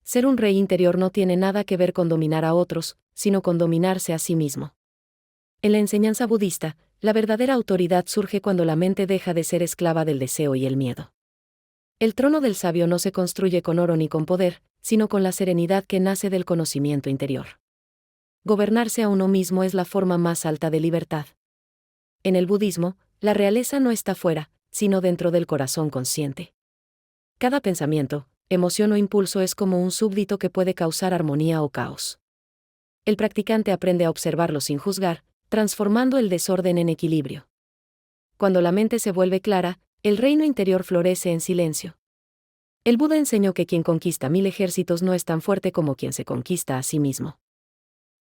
Ser un rey interior no tiene nada que ver con dominar a otros, sino con dominarse a sí mismo. En la enseñanza budista, la verdadera autoridad surge cuando la mente deja de ser esclava del deseo y el miedo. El trono del sabio no se construye con oro ni con poder, sino con la serenidad que nace del conocimiento interior. Gobernarse a uno mismo es la forma más alta de libertad. En el budismo, la realeza no está fuera, sino dentro del corazón consciente. Cada pensamiento, emoción o impulso es como un súbdito que puede causar armonía o caos. El practicante aprende a observarlo sin juzgar, transformando el desorden en equilibrio. Cuando la mente se vuelve clara, el reino interior florece en silencio. El Buda enseñó que quien conquista 1000 ejércitos no es tan fuerte como quien se conquista a sí mismo.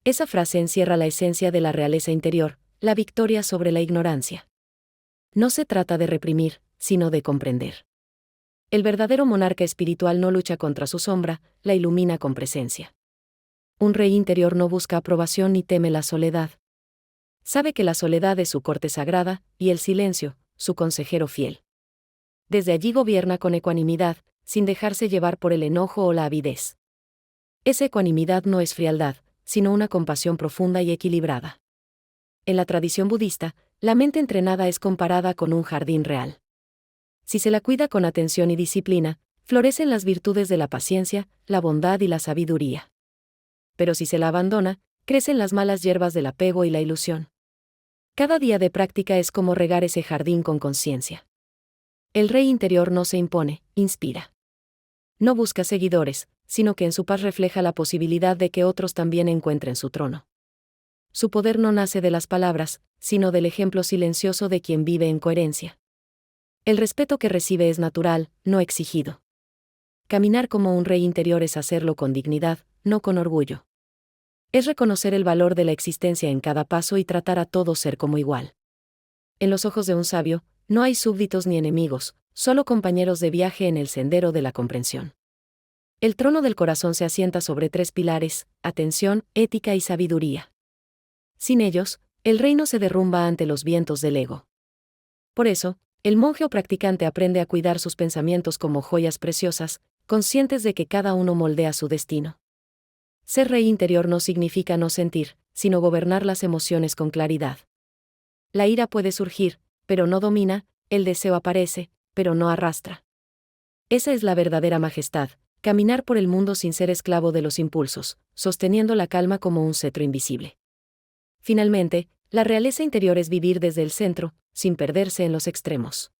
Esa frase encierra la esencia de la realeza interior, la victoria sobre la ignorancia. No se trata de reprimir, sino de comprender. El verdadero monarca espiritual no lucha contra su sombra, la ilumina con presencia. Un rey interior no busca aprobación ni teme la soledad. Sabe que la soledad es su corte sagrada, y el silencio, su consejero fiel. Desde allí gobierna con ecuanimidad, sin dejarse llevar por el enojo o la avidez. Esa ecuanimidad no es frialdad, sino una compasión profunda y equilibrada. En la tradición budista, la mente entrenada es comparada con un jardín real. Si se la cuida con atención y disciplina, florecen las virtudes de la paciencia, la bondad y la sabiduría. Pero si se la abandona, crecen las malas hierbas del apego y la ilusión. Cada día de práctica es como regar ese jardín con conciencia. El rey interior no se impone, inspira. No busca seguidores, sino que en su paz refleja la posibilidad de que otros también encuentren su trono. Su poder no nace de las palabras, sino del ejemplo silencioso de quien vive en coherencia. El respeto que recibe es natural, no exigido. Caminar como un rey interior es hacerlo con dignidad, no con orgullo. Es reconocer el valor de la existencia en cada paso y tratar a todos ser como igual. En los ojos de un sabio, no hay súbditos ni enemigos, solo compañeros de viaje en el sendero de la comprensión. El trono del corazón se asienta sobre 3 pilares: atención, ética y sabiduría. Sin ellos, el reino se derrumba ante los vientos del ego. Por eso, el monje o practicante aprende a cuidar sus pensamientos como joyas preciosas, conscientes de que cada uno moldea su destino. Ser rey interior no significa no sentir, sino gobernar las emociones con claridad. La ira puede surgir, pero no domina; el deseo aparece, pero no arrastra. Esa es la verdadera majestad, caminar por el mundo sin ser esclavo de los impulsos, sosteniendo la calma como un cetro invisible. Finalmente, la realeza interior es vivir desde el centro, sin perderse en los extremos.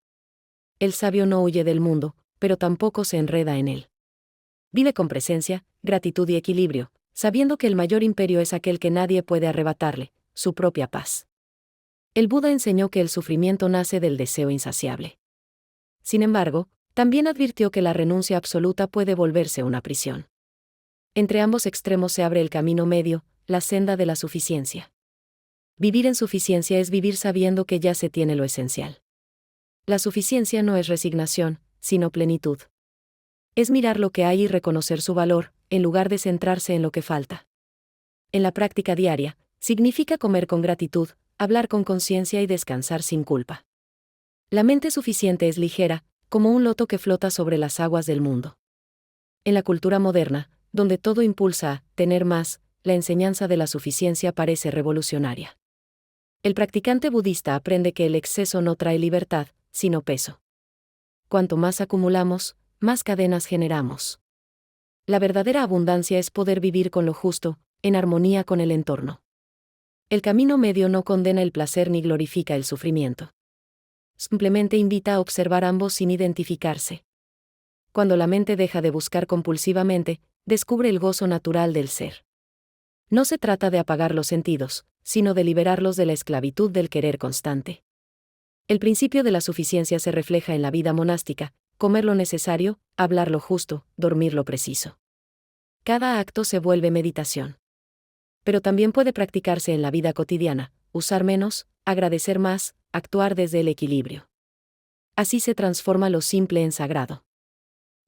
El sabio no huye del mundo, pero tampoco se enreda en él. Vive con presencia, gratitud y equilibrio, sabiendo que el mayor imperio es aquel que nadie puede arrebatarle, su propia paz. El Buda enseñó que el sufrimiento nace del deseo insaciable. Sin embargo, también advirtió que la renuncia absoluta puede volverse una prisión. Entre ambos extremos se abre el camino medio, la senda de la suficiencia. Vivir en suficiencia es vivir sabiendo que ya se tiene lo esencial. La suficiencia no es resignación, sino plenitud. Es mirar lo que hay y reconocer su valor, en lugar de centrarse en lo que falta. En la práctica diaria, significa comer con gratitud, hablar con conciencia y descansar sin culpa. La mente suficiente es ligera, como un loto que flota sobre las aguas del mundo. En la cultura moderna, donde todo impulsa a tener más, la enseñanza de la suficiencia parece revolucionaria. El practicante budista aprende que el exceso no trae libertad, sino peso. Cuanto más acumulamos, más cadenas generamos. La verdadera abundancia es poder vivir con lo justo, en armonía con el entorno. El camino medio no condena el placer ni glorifica el sufrimiento. Simplemente invita a observar ambos sin identificarse. Cuando la mente deja de buscar compulsivamente, descubre el gozo natural del ser. No se trata de apagar los sentidos, sino de liberarlos de la esclavitud del querer constante. El principio de la suficiencia se refleja en la vida monástica: comer lo necesario, hablar lo justo, dormir lo preciso. Cada acto se vuelve meditación. Pero también puede practicarse en la vida cotidiana: usar menos, agradecer más, actuar desde el equilibrio. Así se transforma lo simple en sagrado.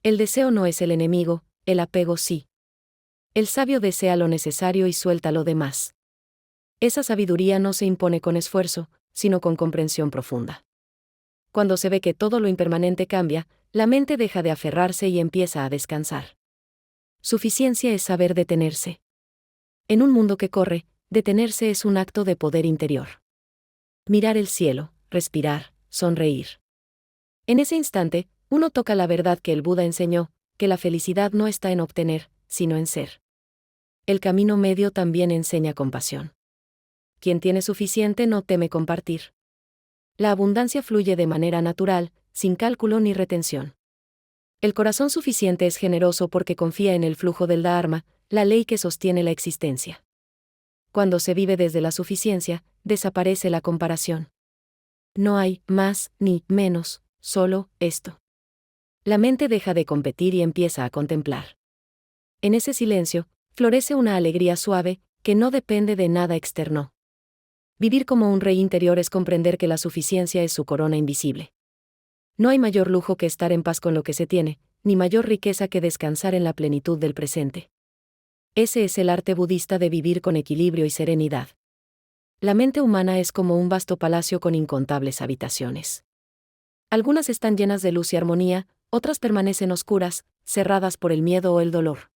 El deseo no es el enemigo, el apego sí. El sabio desea lo necesario y suelta lo demás. Esa sabiduría no se impone con esfuerzo, sino con comprensión profunda. Cuando se ve que todo lo impermanente cambia, la mente deja de aferrarse y empieza a descansar. Suficiencia es saber detenerse. En un mundo que corre, detenerse es un acto de poder interior. Mirar el cielo, respirar, sonreír. En ese instante, uno toca la verdad que el Buda enseñó, que la felicidad no está en obtener, sino en ser. El camino medio también enseña compasión. Quien tiene suficiente no teme compartir. La abundancia fluye de manera natural, sin cálculo ni retención. El corazón suficiente es generoso porque confía en el flujo del Dharma, la ley que sostiene la existencia. Cuando se vive desde la suficiencia, desaparece la comparación. No hay más ni menos, solo esto. La mente deja de competir y empieza a contemplar. En ese silencio, florece una alegría suave, que no depende de nada externo. Vivir como un rey interior es comprender que la suficiencia es su corona invisible. No hay mayor lujo que estar en paz con lo que se tiene, ni mayor riqueza que descansar en la plenitud del presente. Ese es el arte budista de vivir con equilibrio y serenidad. La mente humana es como un vasto palacio con incontables habitaciones. Algunas están llenas de luz y armonía, otras permanecen oscuras, cerradas por el miedo o el dolor.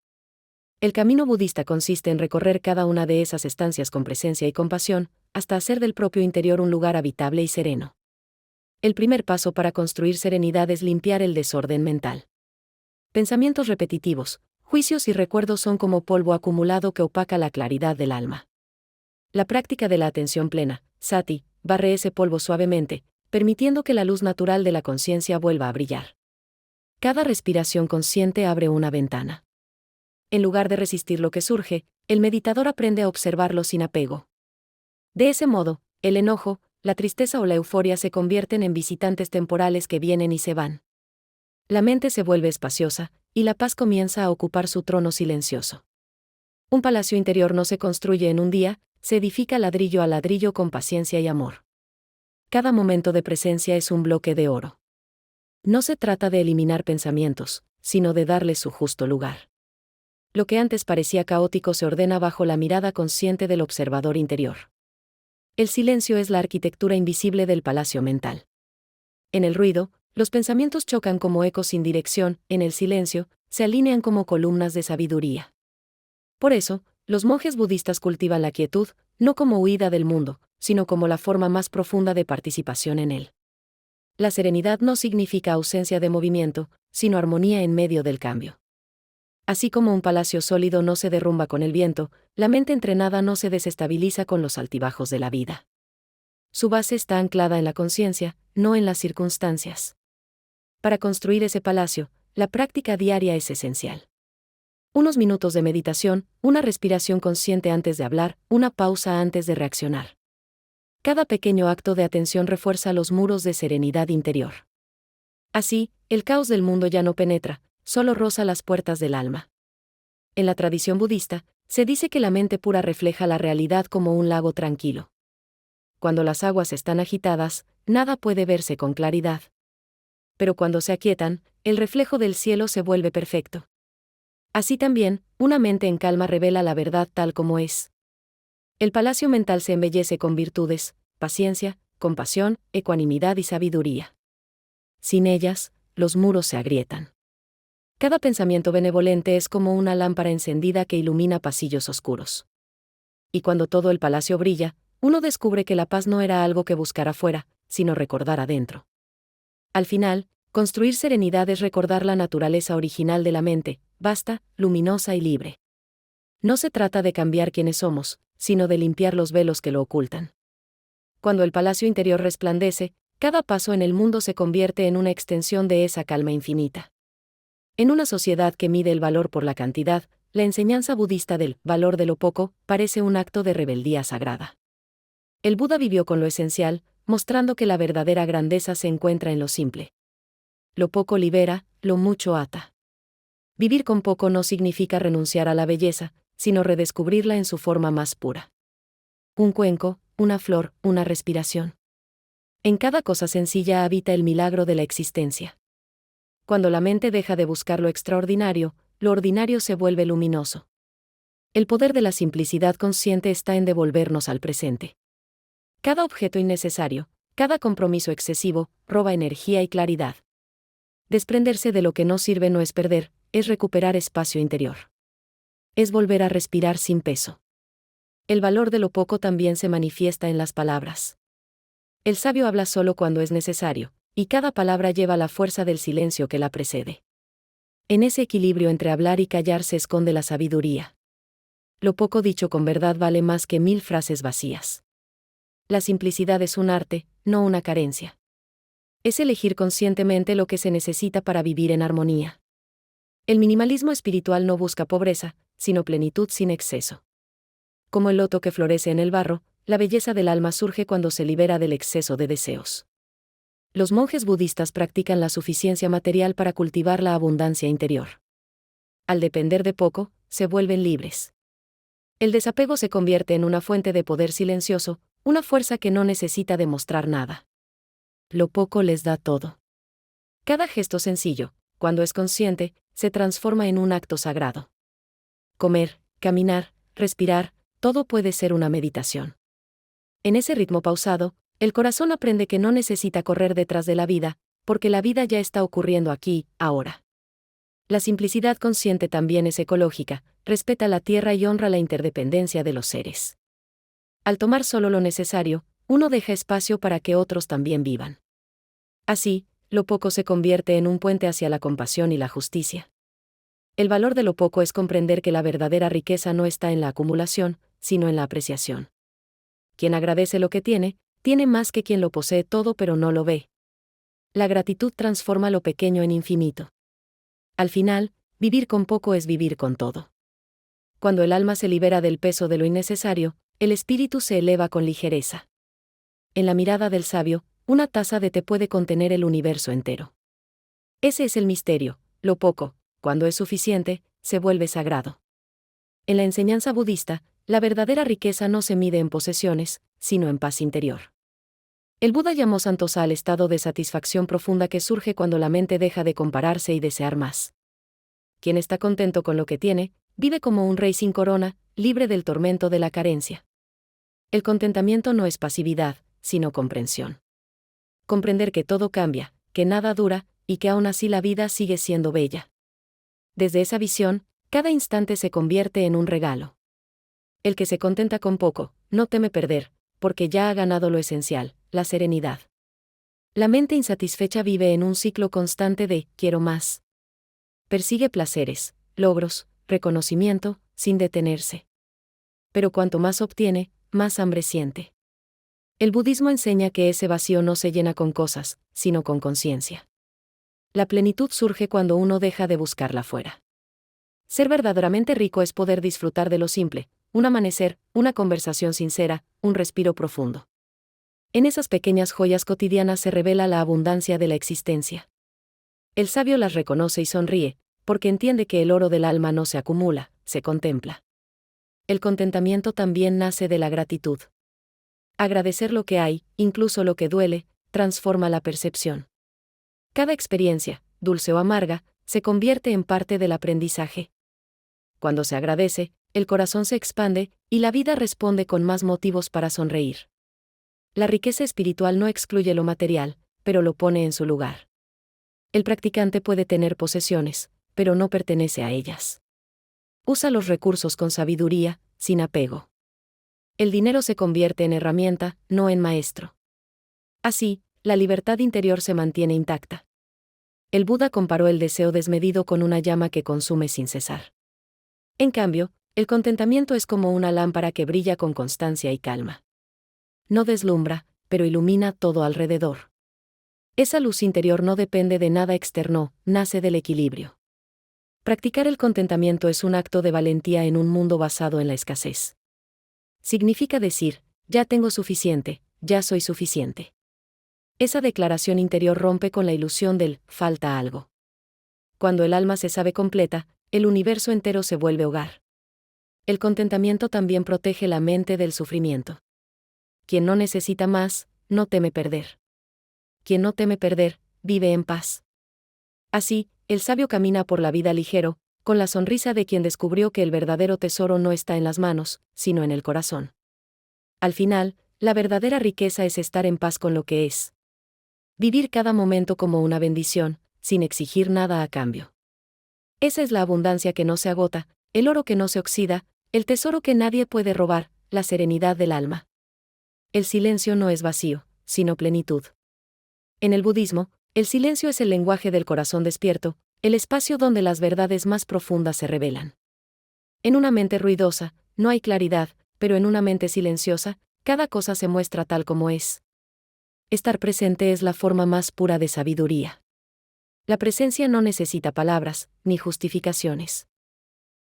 El camino budista consiste en recorrer cada una de esas estancias con presencia y compasión, hasta hacer del propio interior un lugar habitable y sereno. El primer paso para construir serenidad es limpiar el desorden mental. Pensamientos repetitivos, juicios y recuerdos son como polvo acumulado que opaca la claridad del alma. La práctica de la atención plena, sati, barre ese polvo suavemente, permitiendo que la luz natural de la conciencia vuelva a brillar. Cada respiración consciente abre una ventana. En lugar de resistir lo que surge, el meditador aprende a observarlo sin apego. De ese modo, el enojo, la tristeza o la euforia se convierten en visitantes temporales que vienen y se van. La mente se vuelve espaciosa, y la paz comienza a ocupar su trono silencioso. Un palacio interior no se construye en un día, se edifica ladrillo a ladrillo con paciencia y amor. Cada momento de presencia es un bloque de oro. No se trata de eliminar pensamientos, sino de darles su justo lugar. Lo que antes parecía caótico se ordena bajo la mirada consciente del observador interior. El silencio es la arquitectura invisible del palacio mental. En el ruido, los pensamientos chocan como ecos sin dirección, en el silencio, se alinean como columnas de sabiduría. Por eso, los monjes budistas cultivan la quietud, no como huida del mundo, sino como la forma más profunda de participación en él. La serenidad no significa ausencia de movimiento, sino armonía en medio del cambio. Así como un palacio sólido no se derrumba con el viento, la mente entrenada no se desestabiliza con los altibajos de la vida. Su base está anclada en la conciencia, no en las circunstancias. Para construir ese palacio, la práctica diaria es esencial. Unos minutos de meditación, una respiración consciente antes de hablar, una pausa antes de reaccionar. Cada pequeño acto de atención refuerza los muros de serenidad interior. Así, el caos del mundo ya no penetra, solo roza las puertas del alma. En la tradición budista, se dice que la mente pura refleja la realidad como un lago tranquilo. Cuando las aguas están agitadas, nada puede verse con claridad. Pero cuando se aquietan, el reflejo del cielo se vuelve perfecto. Así también, una mente en calma revela la verdad tal como es. El palacio mental se embellece con virtudes, paciencia, compasión, ecuanimidad y sabiduría. Sin ellas, los muros se agrietan. Cada pensamiento benevolente es como una lámpara encendida que ilumina pasillos oscuros. Y cuando todo el palacio brilla, uno descubre que la paz no era algo que buscar afuera, sino recordar adentro. Al final, construir serenidad es recordar la naturaleza original de la mente, vasta, luminosa y libre. No se trata de cambiar quienes somos, sino de limpiar los velos que lo ocultan. Cuando el palacio interior resplandece, cada paso en el mundo se convierte en una extensión de esa calma infinita. En una sociedad que mide el valor por la cantidad, la enseñanza budista del valor de lo poco parece un acto de rebeldía sagrada. El Buda vivió con lo esencial, mostrando que la verdadera grandeza se encuentra en lo simple. Lo poco libera, lo mucho ata. Vivir con poco no significa renunciar a la belleza, sino redescubrirla en su forma más pura. Un cuenco, una flor, una respiración. En cada cosa sencilla habita el milagro de la existencia. Cuando la mente deja de buscar lo extraordinario, lo ordinario se vuelve luminoso. El poder de la simplicidad consciente está en devolvernos al presente. Cada objeto innecesario, cada compromiso excesivo, roba energía y claridad. Desprenderse de lo que no sirve no es perder, es recuperar espacio interior. Es volver a respirar sin peso. El valor de lo poco también se manifiesta en las palabras. El sabio habla solo cuando es necesario, y cada palabra lleva la fuerza del silencio que la precede. En ese equilibrio entre hablar y callar se esconde la sabiduría. Lo poco dicho con verdad vale más que 1000 frases vacías. La simplicidad es un arte, no una carencia. Es elegir conscientemente lo que se necesita para vivir en armonía. El minimalismo espiritual no busca pobreza, sino plenitud sin exceso. Como el loto que florece en el barro, la belleza del alma surge cuando se libera del exceso de deseos. Los monjes budistas practican la suficiencia material para cultivar la abundancia interior. Al depender de poco, se vuelven libres. El desapego se convierte en una fuente de poder silencioso, una fuerza que no necesita demostrar nada. Lo poco les da todo. Cada gesto sencillo, cuando es consciente, se transforma en un acto sagrado. Comer, caminar, respirar, todo puede ser una meditación. En ese ritmo pausado, el corazón aprende que no necesita correr detrás de la vida, porque la vida ya está ocurriendo aquí, ahora. La simplicidad consciente también es ecológica, respeta la tierra y honra la interdependencia de los seres. Al tomar solo lo necesario, uno deja espacio para que otros también vivan. Así, lo poco se convierte en un puente hacia la compasión y la justicia. El valor de lo poco es comprender que la verdadera riqueza no está en la acumulación, sino en la apreciación. Quien agradece lo que tiene más que quien lo posee todo pero no lo ve. La gratitud transforma lo pequeño en infinito. Al final, vivir con poco es vivir con todo. Cuando el alma se libera del peso de lo innecesario, el espíritu se eleva con ligereza. En la mirada del sabio, una taza de té puede contener el universo entero. Ese es el misterio: lo poco, cuando es suficiente, se vuelve sagrado. En la enseñanza budista, la verdadera riqueza no se mide en posesiones, sino en paz interior. El Buda llamó santosa al estado de satisfacción profunda que surge cuando la mente deja de compararse y desear más. Quien está contento con lo que tiene, vive como un rey sin corona, libre del tormento de la carencia. El contentamiento no es pasividad, sino comprensión. Comprender que todo cambia, que nada dura, y que aún así la vida sigue siendo bella. Desde esa visión, cada instante se convierte en un regalo. El que se contenta con poco, no teme perder, porque ya ha ganado lo esencial, la serenidad. La mente insatisfecha vive en un ciclo constante de quiero más. Persigue placeres, logros, reconocimiento, sin detenerse. Pero cuanto más obtiene, más hambre siente. El budismo enseña que ese vacío no se llena con cosas, sino con conciencia. La plenitud surge cuando uno deja de buscarla fuera. Ser verdaderamente rico es poder disfrutar de lo simple, un amanecer, una conversación sincera, un respiro profundo. En esas pequeñas joyas cotidianas se revela la abundancia de la existencia. El sabio las reconoce y sonríe, porque entiende que el oro del alma no se acumula, se contempla. El contentamiento también nace de la gratitud. Agradecer lo que hay, incluso lo que duele, transforma la percepción. Cada experiencia, dulce o amarga, se convierte en parte del aprendizaje. Cuando se agradece, el corazón se expande, y la vida responde con más motivos para sonreír. La riqueza espiritual no excluye lo material, pero lo pone en su lugar. El practicante puede tener posesiones, pero no pertenece a ellas. Usa los recursos con sabiduría, sin apego. El dinero se convierte en herramienta, no en maestro. Así, la libertad interior se mantiene intacta. El Buda comparó el deseo desmedido con una llama que consume sin cesar. En cambio, el contentamiento es como una lámpara que brilla con constancia y calma. No deslumbra, pero ilumina todo alrededor. Esa luz interior no depende de nada externo, nace del equilibrio. Practicar el contentamiento es un acto de valentía en un mundo basado en la escasez. Significa decir, ya tengo suficiente, ya soy suficiente. Esa declaración interior rompe con la ilusión del falta algo. Cuando el alma se sabe completa, el universo entero se vuelve hogar. El contentamiento también protege la mente del sufrimiento. Quien no necesita más, no teme perder. Quien no teme perder, vive en paz. Así, el sabio camina por la vida ligero, con la sonrisa de quien descubrió que el verdadero tesoro no está en las manos, sino en el corazón. Al final, la verdadera riqueza es estar en paz con lo que es. Vivir cada momento como una bendición, sin exigir nada a cambio. Esa es la abundancia que no se agota, el oro que no se oxida, el tesoro que nadie puede robar, la serenidad del alma. El silencio no es vacío, sino plenitud. En el budismo, el silencio es el lenguaje del corazón despierto, el espacio donde las verdades más profundas se revelan. En una mente ruidosa, no hay claridad, pero en una mente silenciosa, cada cosa se muestra tal como es. Estar presente es la forma más pura de sabiduría. La presencia no necesita palabras, ni justificaciones.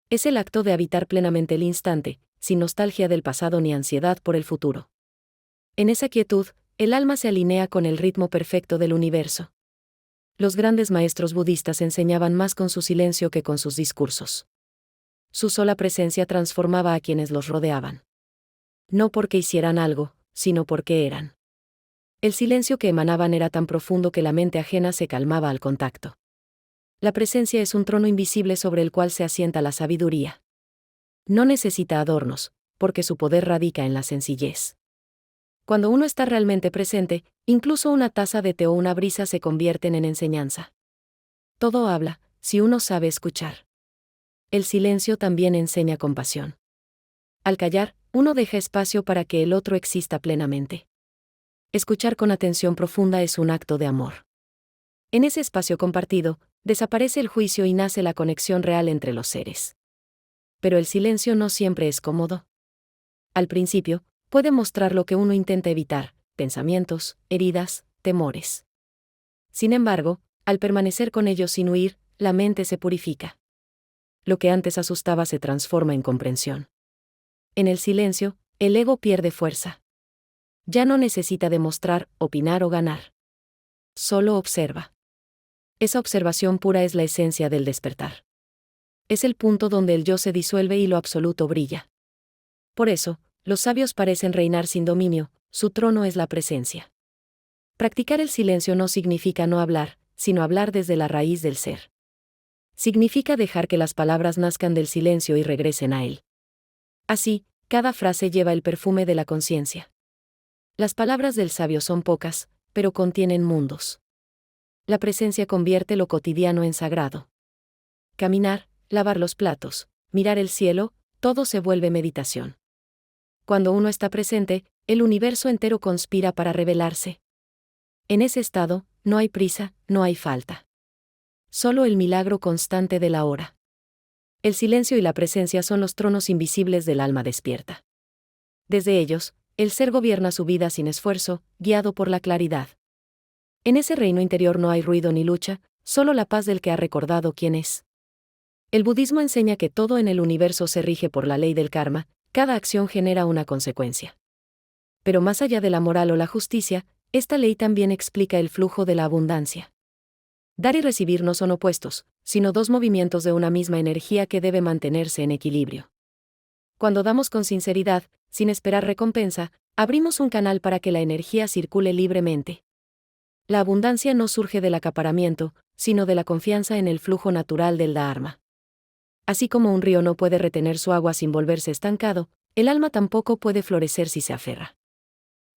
Es el acto de habitar plenamente el instante, sin nostalgia del pasado ni ansiedad por el futuro. En esa quietud, el alma se alinea con el ritmo perfecto del universo. Los grandes maestros budistas enseñaban más con su silencio que con sus discursos. Su sola presencia transformaba a quienes los rodeaban. No porque hicieran algo, sino porque eran. El silencio que emanaban era tan profundo que la mente ajena se calmaba al contacto. La presencia es un trono invisible sobre el cual se asienta la sabiduría. No necesita adornos, porque su poder radica en la sencillez. Cuando uno está realmente presente, incluso una taza de té o una brisa se convierten en enseñanza. Todo habla, si uno sabe escuchar. El silencio también enseña compasión. Al callar, uno deja espacio para que el otro exista plenamente. Escuchar con atención profunda es un acto de amor. En ese espacio compartido, desaparece el juicio y nace la conexión real entre los seres. Pero el silencio no siempre es cómodo. Al principio, puede mostrar lo que uno intenta evitar, pensamientos, heridas, temores. Sin embargo, al permanecer con ellos sin huir, la mente se purifica. Lo que antes asustaba se transforma en comprensión. En el silencio, el ego pierde fuerza. Ya no necesita demostrar, opinar o ganar. Solo observa. Esa observación pura es la esencia del despertar. Es el punto donde el yo se disuelve y lo absoluto brilla. Por eso, los sabios parecen reinar sin dominio, su trono es la presencia. Practicar el silencio no significa no hablar, sino hablar desde la raíz del ser. Significa dejar que las palabras nazcan del silencio y regresen a él. Así, cada frase lleva el perfume de la conciencia. Las palabras del sabio son pocas, pero contienen mundos. La presencia convierte lo cotidiano en sagrado. Caminar, lavar los platos, mirar el cielo, todo se vuelve meditación. Cuando uno está presente, el universo entero conspira para revelarse. En ese estado, no hay prisa, no hay falta. Solo el milagro constante de la hora. El silencio y la presencia son los tronos invisibles del alma despierta. Desde ellos, el ser gobierna su vida sin esfuerzo, guiado por la claridad. En ese reino interior no hay ruido ni lucha, solo la paz del que ha recordado quién es. El budismo enseña que todo en el universo se rige por la ley del karma, cada acción genera una consecuencia. Pero más allá de la moral o la justicia, esta ley también explica el flujo de la abundancia. Dar y recibir no son opuestos, sino dos movimientos de una misma energía que debe mantenerse en equilibrio. Cuando damos con sinceridad, sin esperar recompensa, abrimos un canal para que la energía circule libremente. La abundancia no surge del acaparamiento, sino de la confianza en el flujo natural del Dharma. Así como un río no puede retener su agua sin volverse estancado, el alma tampoco puede florecer si se aferra.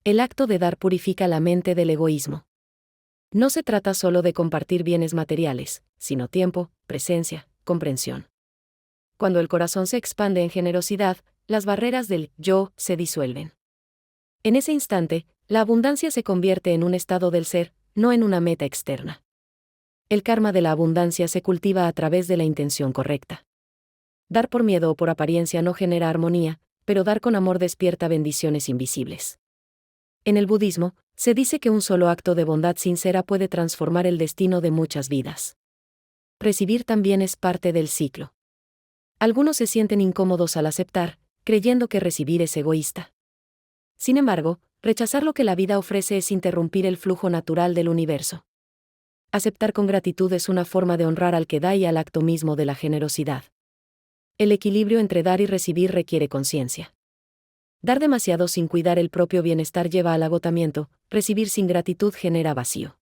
El acto de dar purifica la mente del egoísmo. No se trata solo de compartir bienes materiales, sino tiempo, presencia, comprensión. Cuando el corazón se expande en generosidad, las barreras del yo se disuelven. En ese instante, la abundancia se convierte en un estado del ser, no en una meta externa. El karma de la abundancia se cultiva a través de la intención correcta. Dar por miedo o por apariencia no genera armonía, pero dar con amor despierta bendiciones invisibles. En el budismo, se dice que un solo acto de bondad sincera puede transformar el destino de muchas vidas. Recibir también es parte del ciclo. Algunos se sienten incómodos al aceptar, creyendo que recibir es egoísta. Sin embargo, rechazar lo que la vida ofrece es interrumpir el flujo natural del universo. Aceptar con gratitud es una forma de honrar al que da y al acto mismo de la generosidad. El equilibrio entre dar y recibir requiere conciencia. Dar demasiado sin cuidar el propio bienestar lleva al agotamiento, recibir sin gratitud genera vacío.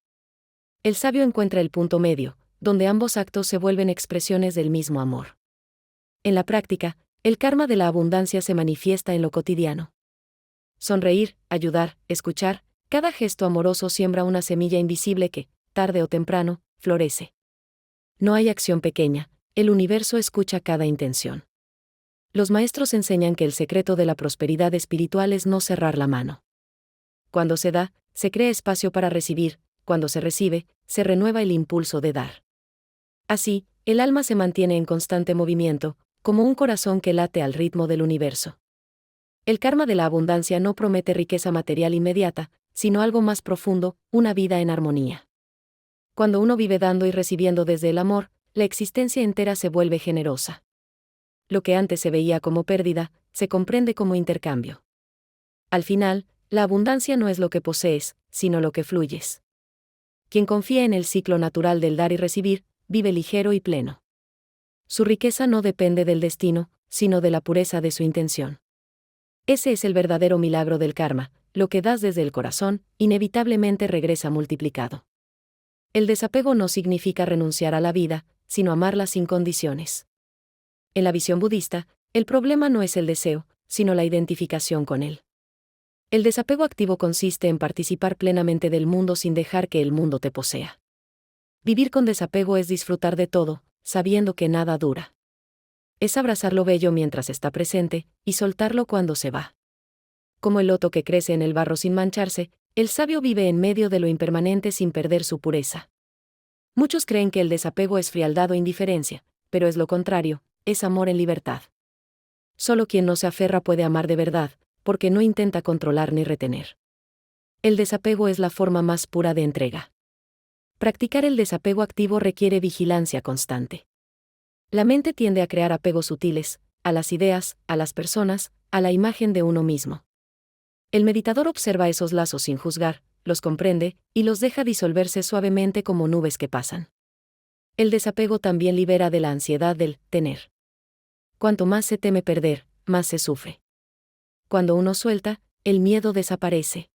El sabio encuentra el punto medio, donde ambos actos se vuelven expresiones del mismo amor. En la práctica, el karma de la abundancia se manifiesta en lo cotidiano. Sonreír, ayudar, escuchar, cada gesto amoroso siembra una semilla invisible que, tarde o temprano, florece. No hay acción pequeña, el universo escucha cada intención. Los maestros enseñan que el secreto de la prosperidad espiritual es no cerrar la mano. Cuando se da, se crea espacio para recibir; cuando se recibe, se renueva el impulso de dar. Así, el alma se mantiene en constante movimiento, como un corazón que late al ritmo del universo. El karma de la abundancia no promete riqueza material inmediata, sino algo más profundo, una vida en armonía. Cuando uno vive dando y recibiendo desde el amor, la existencia entera se vuelve generosa. Lo que antes se veía como pérdida, se comprende como intercambio. Al final, la abundancia no es lo que posees, sino lo que fluyes. Quien confía en el ciclo natural del dar y recibir, vive ligero y pleno. Su riqueza no depende del destino, sino de la pureza de su intención. Ese es el verdadero milagro del karma: lo que das desde el corazón, inevitablemente regresa multiplicado. El desapego no significa renunciar a la vida, sino amarla sin condiciones. En la visión budista, el problema no es el deseo, sino la identificación con él. El desapego activo consiste en participar plenamente del mundo sin dejar que el mundo te posea. Vivir con desapego es disfrutar de todo, sabiendo que nada dura. Es abrazar lo bello mientras está presente, y soltarlo cuando se va. Como el loto que crece en el barro sin mancharse, el sabio vive en medio de lo impermanente sin perder su pureza. Muchos creen que el desapego es frialdad o indiferencia, pero es lo contrario: es amor en libertad. Solo quien no se aferra puede amar de verdad, porque no intenta controlar ni retener. El desapego es la forma más pura de entrega. Practicar el desapego activo requiere vigilancia constante. La mente tiende a crear apegos sutiles, a las ideas, a las personas, a la imagen de uno mismo. El meditador observa esos lazos sin juzgar, los comprende, y los deja disolverse suavemente como nubes que pasan. El desapego también libera de la ansiedad del tener. Cuanto más se teme perder, más se sufre. Cuando uno suelta, el miedo desaparece.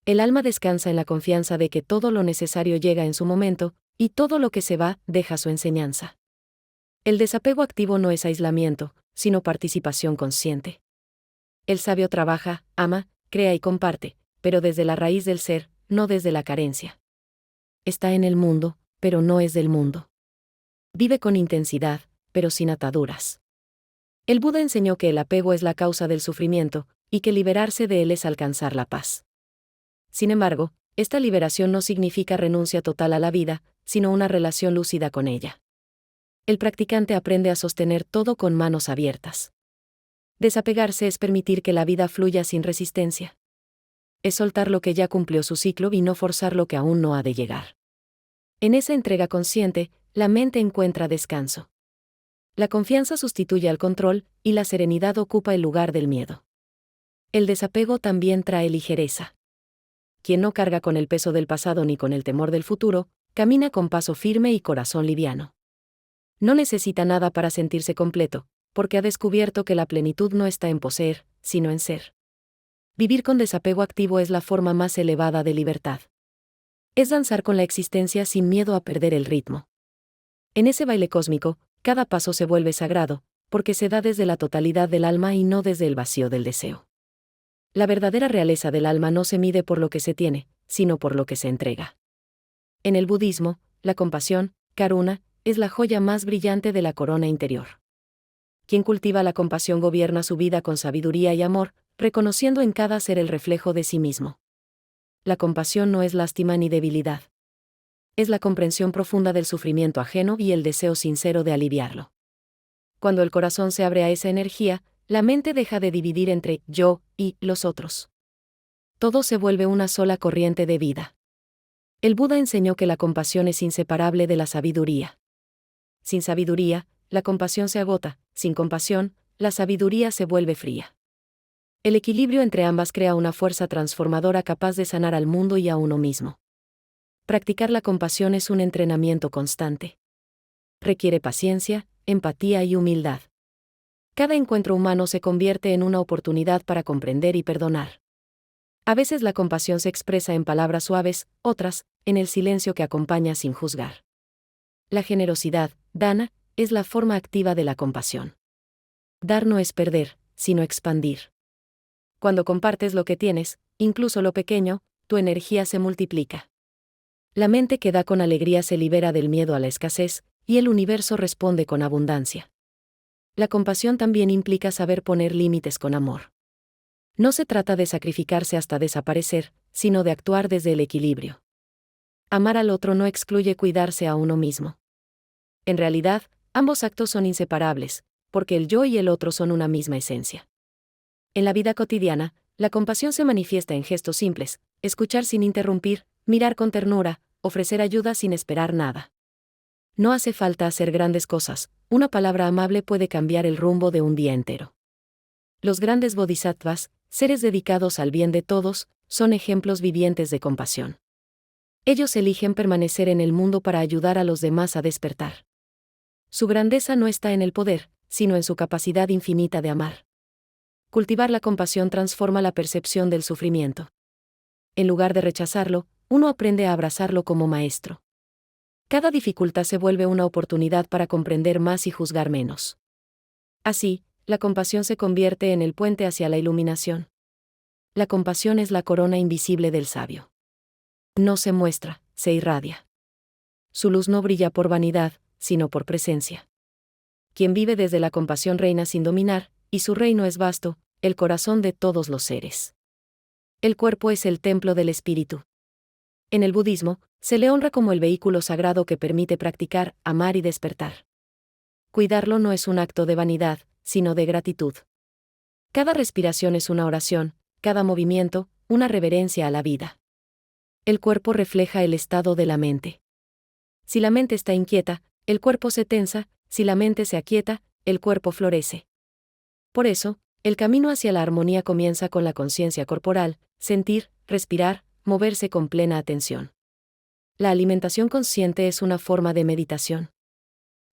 El alma descansa en la confianza de que todo lo necesario llega en su momento, y todo lo que se va, deja su enseñanza. El desapego activo no es aislamiento, sino participación consciente. El sabio trabaja, ama, crea y comparte, pero desde la raíz del ser, no desde la carencia. Está en el mundo, pero no es del mundo. Vive con intensidad, pero sin ataduras. El Buda enseñó que el apego es la causa del sufrimiento, y que liberarse de él es alcanzar la paz. Sin embargo, esta liberación no significa renuncia total a la vida, sino una relación lúcida con ella. El practicante aprende a sostener todo con manos abiertas. Desapegarse es permitir que la vida fluya sin resistencia. Es soltar lo que ya cumplió su ciclo y no forzar lo que aún no ha de llegar. En esa entrega consciente, la mente encuentra descanso. La confianza sustituye al control, y la serenidad ocupa el lugar del miedo. El desapego también trae ligereza. Quien no carga con el peso del pasado ni con el temor del futuro, camina con paso firme y corazón liviano. No necesita nada para sentirse completo, porque ha descubierto que la plenitud no está en poseer, sino en ser. Vivir con desapego activo es la forma más elevada de libertad. Es danzar con la existencia sin miedo a perder el ritmo. En ese baile cósmico, cada paso se vuelve sagrado, porque se da desde la totalidad del alma y no desde el vacío del deseo. La verdadera realeza del alma no se mide por lo que se tiene, sino por lo que se entrega. En el budismo, la compasión, karuna, es la joya más brillante de la corona interior. Quien cultiva la compasión gobierna su vida con sabiduría y amor, reconociendo en cada ser el reflejo de sí mismo. La compasión no es lástima ni debilidad. Es la comprensión profunda del sufrimiento ajeno y el deseo sincero de aliviarlo. Cuando el corazón se abre a esa energía, la mente deja de dividir entre yo y los otros. Todo se vuelve una sola corriente de vida. El Buda enseñó que la compasión es inseparable de la sabiduría. Sin sabiduría, la compasión se agota; sin compasión, la sabiduría se vuelve fría. El equilibrio entre ambas crea una fuerza transformadora capaz de sanar al mundo y a uno mismo. Practicar la compasión es un entrenamiento constante. Requiere paciencia, empatía y humildad. Cada encuentro humano se convierte en una oportunidad para comprender y perdonar. A veces la compasión se expresa en palabras suaves, otras, en el silencio que acompaña sin juzgar. La generosidad, dana, es la forma activa de la compasión. Dar no es perder, sino expandir. Cuando compartes lo que tienes, incluso lo pequeño, tu energía se multiplica. La mente que da con alegría se libera del miedo a la escasez, y el universo responde con abundancia. La compasión también implica saber poner límites con amor. No se trata de sacrificarse hasta desaparecer, sino de actuar desde el equilibrio. Amar al otro no excluye cuidarse a uno mismo. En realidad, ambos actos son inseparables, porque el yo y el otro son una misma esencia. En la vida cotidiana, la compasión se manifiesta en gestos simples: escuchar sin interrumpir, mirar con ternura, ofrecer ayuda sin esperar nada. No hace falta hacer grandes cosas, una palabra amable puede cambiar el rumbo de un día entero. Los grandes bodhisattvas, seres dedicados al bien de todos, son ejemplos vivientes de compasión. Ellos eligen permanecer en el mundo para ayudar a los demás a despertar. Su grandeza no está en el poder, sino en su capacidad infinita de amar. Cultivar la compasión transforma la percepción del sufrimiento. En lugar de rechazarlo, uno aprende a abrazarlo como maestro. Cada dificultad se vuelve una oportunidad para comprender más y juzgar menos. Así, la compasión se convierte en el puente hacia la iluminación. La compasión es la corona invisible del sabio. No se muestra, se irradia. Su luz no brilla por vanidad, sino por presencia. Quien vive desde la compasión reina sin dominar, y su reino es vasto, el corazón de todos los seres. El cuerpo es el templo del espíritu. En el budismo, se le honra como el vehículo sagrado que permite practicar, amar y despertar. Cuidarlo no es un acto de vanidad, sino de gratitud. Cada respiración es una oración, cada movimiento, una reverencia a la vida. El cuerpo refleja el estado de la mente. Si la mente está inquieta, el cuerpo se tensa; si la mente se aquieta, el cuerpo florece. Por eso, el camino hacia la armonía comienza con la conciencia corporal: sentir, respirar, moverse con plena atención. La alimentación consciente es una forma de meditación.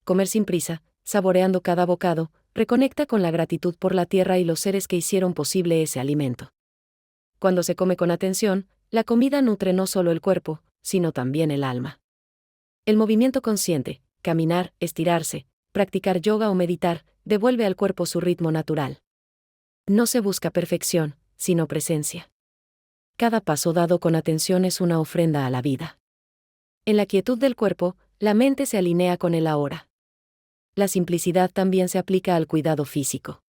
Comer sin prisa, saboreando cada bocado, reconecta con la gratitud por la tierra y los seres que hicieron posible ese alimento. Cuando se come con atención, la comida nutre no solo el cuerpo, sino también el alma. El movimiento consciente, caminar, estirarse, practicar yoga o meditar, devuelve al cuerpo su ritmo natural. No se busca perfección, sino presencia. Cada paso dado con atención es una ofrenda a la vida. En la quietud del cuerpo, la mente se alinea con el ahora. La simplicidad también se aplica al cuidado físico.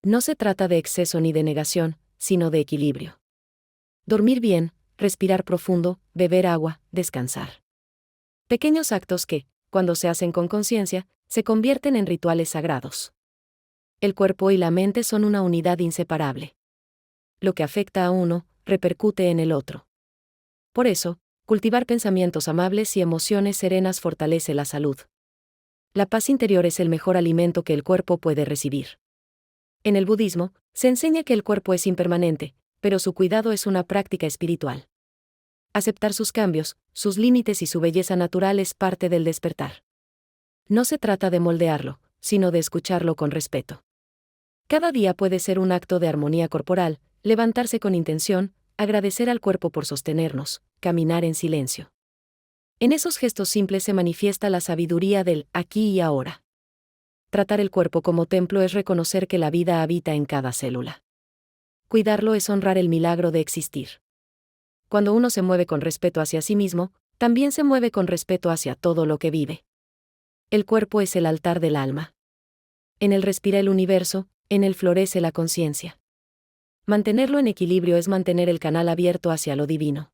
No se trata de exceso ni de negación, sino de equilibrio. Dormir bien, respirar profundo, beber agua, descansar. Pequeños actos que, cuando se hacen con conciencia, se convierten en rituales sagrados. El cuerpo y la mente son una unidad inseparable. Lo que afecta a uno, repercute en el otro. Por eso, cultivar pensamientos amables y emociones serenas fortalece la salud. La paz interior es el mejor alimento que el cuerpo puede recibir. En el budismo, se enseña que el cuerpo es impermanente, pero su cuidado es una práctica espiritual. Aceptar sus cambios, sus límites y su belleza natural es parte del despertar. No se trata de moldearlo, sino de escucharlo con respeto. Cada día puede ser un acto de armonía corporal: levantarse con intención, agradecer al cuerpo por sostenernos, caminar en silencio. En esos gestos simples se manifiesta la sabiduría del aquí y ahora. Tratar el cuerpo como templo es reconocer que la vida habita en cada célula. Cuidarlo es honrar el milagro de existir. Cuando uno se mueve con respeto hacia sí mismo, también se mueve con respeto hacia todo lo que vive. El cuerpo es el altar del alma. En él respira el universo, en él florece la conciencia. Mantenerlo en equilibrio es mantener el canal abierto hacia lo divino.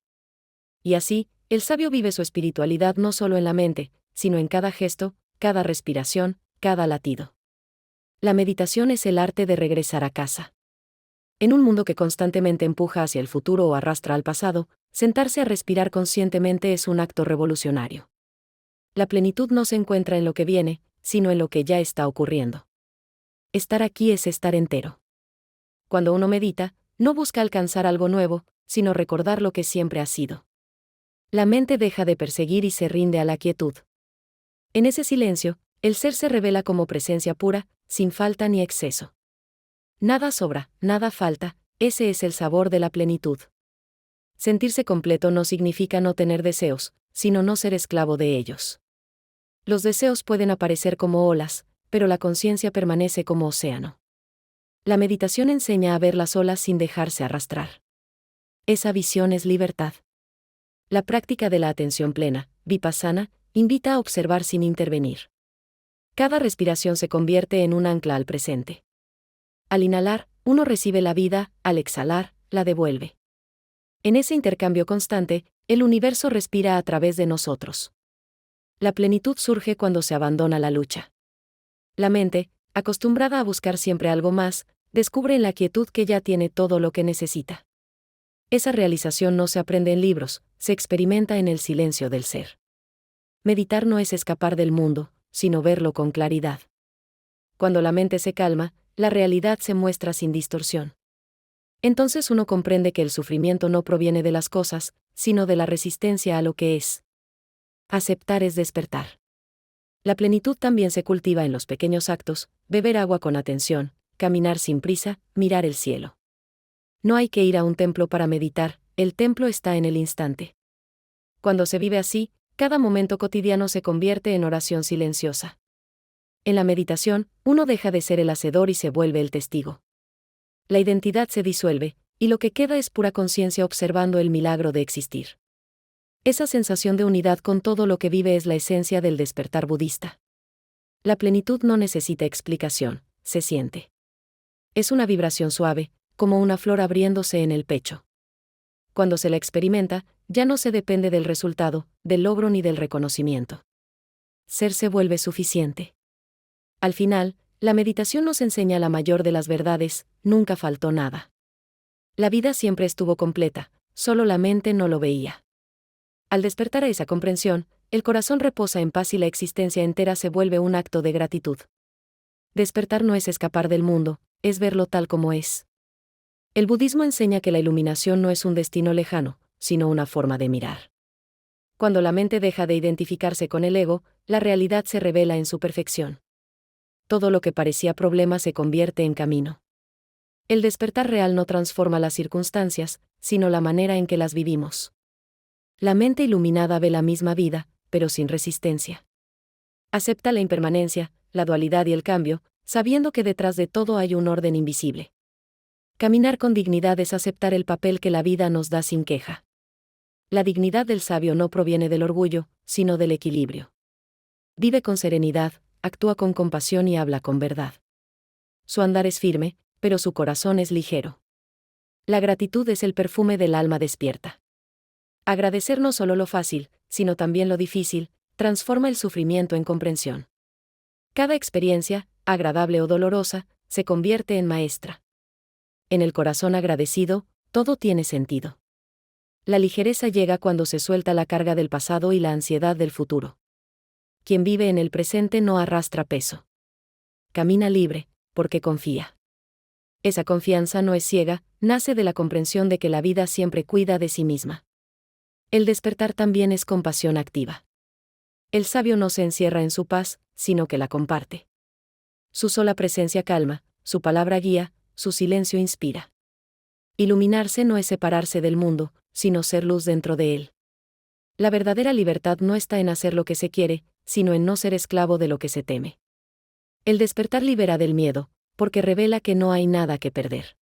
Y así, el sabio vive su espiritualidad no solo en la mente, sino en cada gesto, cada respiración, cada latido. La meditación es el arte de regresar a casa. En un mundo que constantemente empuja hacia el futuro o arrastra al pasado, sentarse a respirar conscientemente es un acto revolucionario. La plenitud no se encuentra en lo que viene, sino en lo que ya está ocurriendo. Estar aquí es estar entero. Cuando uno medita, no busca alcanzar algo nuevo, sino recordar lo que siempre ha sido. La mente deja de perseguir y se rinde a la quietud. En ese silencio, el ser se revela como presencia pura, sin falta ni exceso. Nada sobra, nada falta, ese es el sabor de la plenitud. Sentirse completo no significa no tener deseos, sino no ser esclavo de ellos. Los deseos pueden aparecer como olas, pero la conciencia permanece como océano. La meditación enseña a ver las olas sin dejarse arrastrar. Esa visión es libertad. La práctica de la atención plena, vipassana, invita a observar sin intervenir. Cada respiración se convierte en un ancla al presente. Al inhalar, uno recibe la vida, al exhalar, la devuelve. En ese intercambio constante, el universo respira a través de nosotros. La plenitud surge cuando se abandona la lucha. La mente, acostumbrada a buscar siempre algo más, descubre en la quietud que ya tiene todo lo que necesita. Esa realización no se aprende en libros, se experimenta en el silencio del ser. Meditar no es escapar del mundo, sino verlo con claridad. Cuando la mente se calma, la realidad se muestra sin distorsión. Entonces uno comprende que el sufrimiento no proviene de las cosas, sino de la resistencia a lo que es. Aceptar es despertar. La plenitud también se cultiva en los pequeños actos: beber agua con atención, caminar sin prisa, mirar el cielo. No hay que ir a un templo para meditar, el templo está en el instante. Cuando se vive así, cada momento cotidiano se convierte en oración silenciosa. En la meditación, uno deja de ser el hacedor y se vuelve el testigo. La identidad se disuelve, y lo que queda es pura conciencia observando el milagro de existir. Esa sensación de unidad con todo lo que vive es la esencia del despertar budista. La plenitud no necesita explicación, se siente. Es una vibración suave, como una flor abriéndose en el pecho. Cuando se la experimenta, ya no se depende del resultado, del logro ni del reconocimiento. Ser se vuelve suficiente. Al final, la meditación nos enseña la mayor de las verdades: nunca faltó nada. La vida siempre estuvo completa, solo la mente no lo veía. Al despertar a esa comprensión, el corazón reposa en paz y la existencia entera se vuelve un acto de gratitud. Despertar no es escapar del mundo, es verlo tal como es. El budismo enseña que la iluminación no es un destino lejano, sino una forma de mirar. Cuando la mente deja de identificarse con el ego, la realidad se revela en su perfección. Todo lo que parecía problema se convierte en camino. El despertar real no transforma las circunstancias, sino la manera en que las vivimos. La mente iluminada ve la misma vida, pero sin resistencia. Acepta la impermanencia, la dualidad y el cambio, sabiendo que detrás de todo hay un orden invisible. Caminar con dignidad es aceptar el papel que la vida nos da sin queja. La dignidad del sabio no proviene del orgullo, sino del equilibrio. Vive con serenidad, actúa con compasión y habla con verdad. Su andar es firme, pero su corazón es ligero. La gratitud es el perfume del alma despierta. Agradecer no solo lo fácil, sino también lo difícil, transforma el sufrimiento en comprensión. Cada experiencia, agradable o dolorosa, se convierte en maestra. En el corazón agradecido, todo tiene sentido. La ligereza llega cuando se suelta la carga del pasado y la ansiedad del futuro. Quien vive en el presente no arrastra peso. Camina libre, porque confía. Esa confianza no es ciega, nace de la comprensión de que la vida siempre cuida de sí misma. El despertar también es compasión activa. El sabio no se encierra en su paz, sino que la comparte. Su sola presencia calma, su palabra guía, su silencio inspira. Iluminarse no es separarse del mundo, sino ser luz dentro de él. La verdadera libertad no está en hacer lo que se quiere, sino en no ser esclavo de lo que se teme. El despertar libera del miedo, porque revela que no hay nada que perder.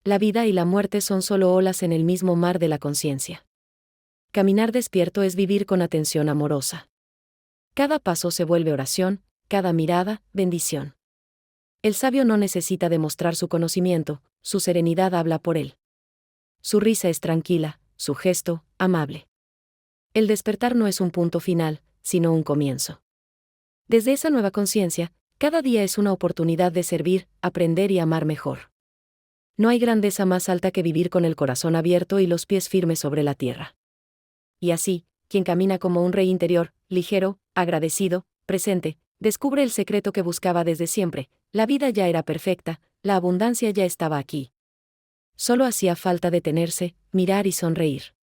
La vida y la muerte son solo olas en el mismo mar de la conciencia. Caminar despierto es vivir con atención amorosa. Cada paso se vuelve oración, cada mirada, bendición. El sabio no necesita demostrar su conocimiento, su serenidad habla por él. Su risa es tranquila, su gesto, amable. El despertar no es un punto final, sino un comienzo. Desde esa nueva conciencia, cada día es una oportunidad de servir, aprender y amar mejor. No hay grandeza más alta que vivir con el corazón abierto y los pies firmes sobre la tierra. Y así, quien camina como un rey interior, ligero, agradecido, presente, descubre el secreto que buscaba desde siempre: la vida ya era perfecta, la abundancia ya estaba aquí. Solo hacía falta detenerse, mirar y sonreír.